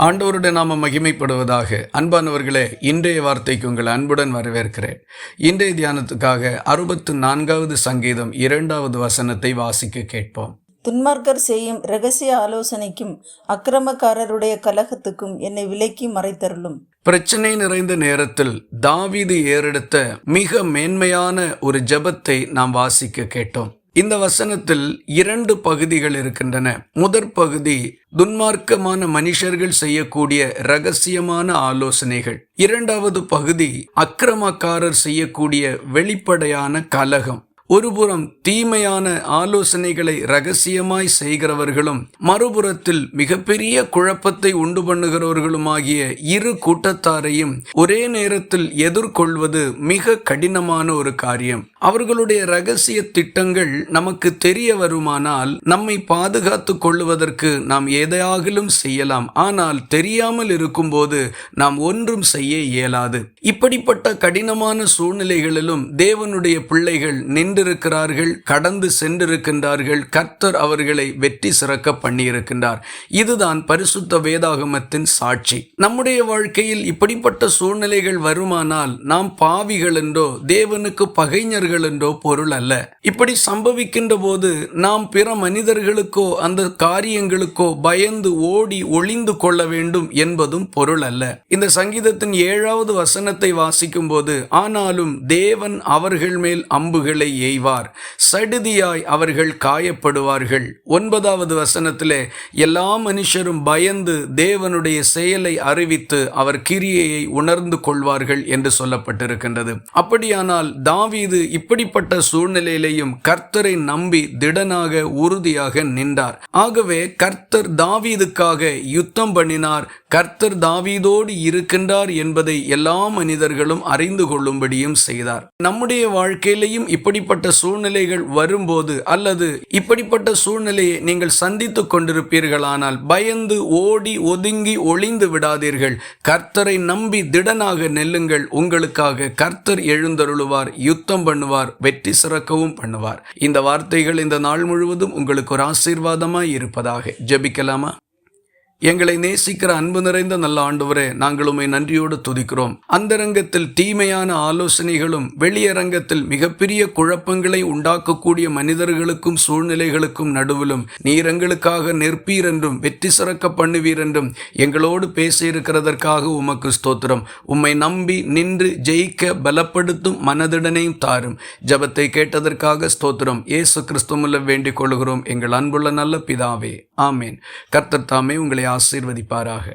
ஆண்டவருடைய நாம மகிமைப்படுவதாக. அன்பானவர்களே, இன்றைய வார்த்தைக்கு உங்கள் அன்புடன் வரவேற்கிறேன். இன்றைய தியானத்துக்காக 64வது சங்கீதம் 2வது வசனத்தை வாசிக்க கேட்போம். துன்மார்க்கர் செய்யும் இரகசிய ஆலோசனைக்கும் அக்கிரமக்காரருடைய கலகத்துக்கும் என்னை விலக்கி மறைத்தருளும். பிரச்சனை நிறைந்த நேரத்தில் தாவீது ஏறெடுத்த மிக மேன்மையான ஒரு ஜெபத்தை நாம் வாசிக்க கேட்டோம். இந்த வசனத்தில் 2 பகுதிகள் இருக்கின்றன. முதற் பகுதி துன்மார்க்கமான மனுஷர்கள் செய்யக்கூடிய இரகசியமான ஆலோசனைகள். 2வது பகுதி அக்கிரமக்காரர் செய்யக்கூடிய வெளிப்படையான கலகம். ஒருபுறம் தீமையான ஆலோசனைகளை இரகசியமாய் செய்கிறவர்களும், மறுபுறத்தில் மிகப்பெரிய குழப்பத்தை உண்டு பண்ணுகிறவர்களுமாகிய இரு கூட்டத்தாரையும் ஒரே நேரத்தில் எதிர்கொள்வது மிக கடினமான ஒரு காரியம். அவர்களுடைய இரகசிய திட்டங்கள் நமக்கு தெரிய வருமானால் நம்மை பாதுகாத்து கொள்ளுவதற்கு நாம் எதையாகிலும் செய்யலாம். ஆனால் தெரியாமல் இருக்கும்போது நாம் ஒன்றும் செய்ய இயலாது. இப்படிப்பட்ட கடினமான சூழ்நிலைகளிலும் தேவனுடைய பிள்ளைகள் நின்றிருக்கிறார்கள், கடந்து சென்றிருக்கின்றார்கள். கர்த்தர் அவர்களை வெற்றி சிறக்க பண்ணியிருக்கின்றார். இதுதான் பரிசுத்த வேதாகமத்தின் சாட்சி. நம்முடைய வாழ்க்கையில் இப்படிப்பட்ட சூழ்நிலைகள் வருமானால் நாம் பாவிகள் என்றோ தேவனுக்கு பகைஞர்கள் என்றோ பொருள் அல்ல. இப்படி சம்பவிக்கின்ற போது நாம் பிற மனிதர்களுக்கோ அந்த காரியங்களுக்கோ பயந்து ஓடி ஒளிந்து கொள்ள வேண்டும் என்பதும் பொருள் அல்ல. இந்த சங்கீதத்தின் 7வது வசனத்தை வாசிக்கும் போது, ஆனாலும் தேவன் அவர்கள் மேல் அம்புகளை எய்வார், சடுதியாய் அவர்கள் காயப்படுவார்கள். 9வது வசனத்திலே, எல்லா மனுஷரும் பயந்து தேவனுடைய செயலை அறிவித்து அவர் கிரியையை உணர்ந்து கொள்வார்கள் என்று சொல்லப்பட்டிருக்கின்றது. அப்படியானால் தாவீது இப்படிப்பட்ட சூழ்நிலையிலையும் கர்த்தரை நம்பி திடனாக உறுதியாக நின்றார். ஆகவே கர்த்தர் தாவீதுக்காக யுத்தம் பண்ணினார். கர்த்தர் தாவீதோடு இருக்கின்றார் என்பதை எல்லா மனிதர்களும் அறிந்து கொள்ளும்படியும் செய்தார். நம்முடைய வாழ்க்கையிலையும் இப்படிப்பட்ட சூழ்நிலைகள் வரும்போது, அல்லது இப்படிப்பட்ட சூழ்நிலையை நீங்கள் சந்தித்துக் கொண்டிருப்பீர்களானால் பயந்து ஓடி ஒதுங்கி ஒளிந்து விடாதீர்கள். கர்த்தரை நம்பி திடனாக நெல்லுங்கள். உங்களுக்காக கர்த்தர் எழுந்தருளுவார், யுத்தம் பண்ணுவார், வெற்றி சிறக்கவும் பண்ணுவார். இந்த வார்த்தைகள் இந்த நாள் முழுவதும் உங்களுக்கு ஒரு ஆசீர்வாதமாய் இருப்பதாக. ஜெபிக்கலாமா? எங்களை நேசிக்கிற அன்பு நிறைந்த நல்ல ஆண்டவரே, நாங்கள் உம்மை நன்றியோடு துதிக்கிறோம். அந்தரங்கத்தில் தீமையான ஆலோசனைகளும் வெளியரங்கத்தில் மிகப்பெரிய குழப்பங்களை உண்டாக்கக்கூடிய மனிதர்களுக்கும் சூழ்நிலைகளுக்கும் நடுவிலும் நீர் எங்களுக்காக நிற்பீர் என்றும் வெற்றி சிறக்க பண்ணுவீர் என்றும் எங்களோடு பேசியிருக்கிறதற்காக உமக்கு ஸ்தோத்திரம். உம்மை நம்பி நின்று ஜெயிக்க பலப்படுத்தும் மனதிடனையும் தாரும். ஜெபத்தை கேட்டதற்காக ஸ்தோத்திரம். இயேசு கிறிஸ்துவுல வேண்டிக் கொள்கிறோம் எங்கள் அன்புள்ள நல்ல பிதாவே, ஆமேன். கர்த்தர் தாமே உங்களை ஆசீர்வதிப்பாராக.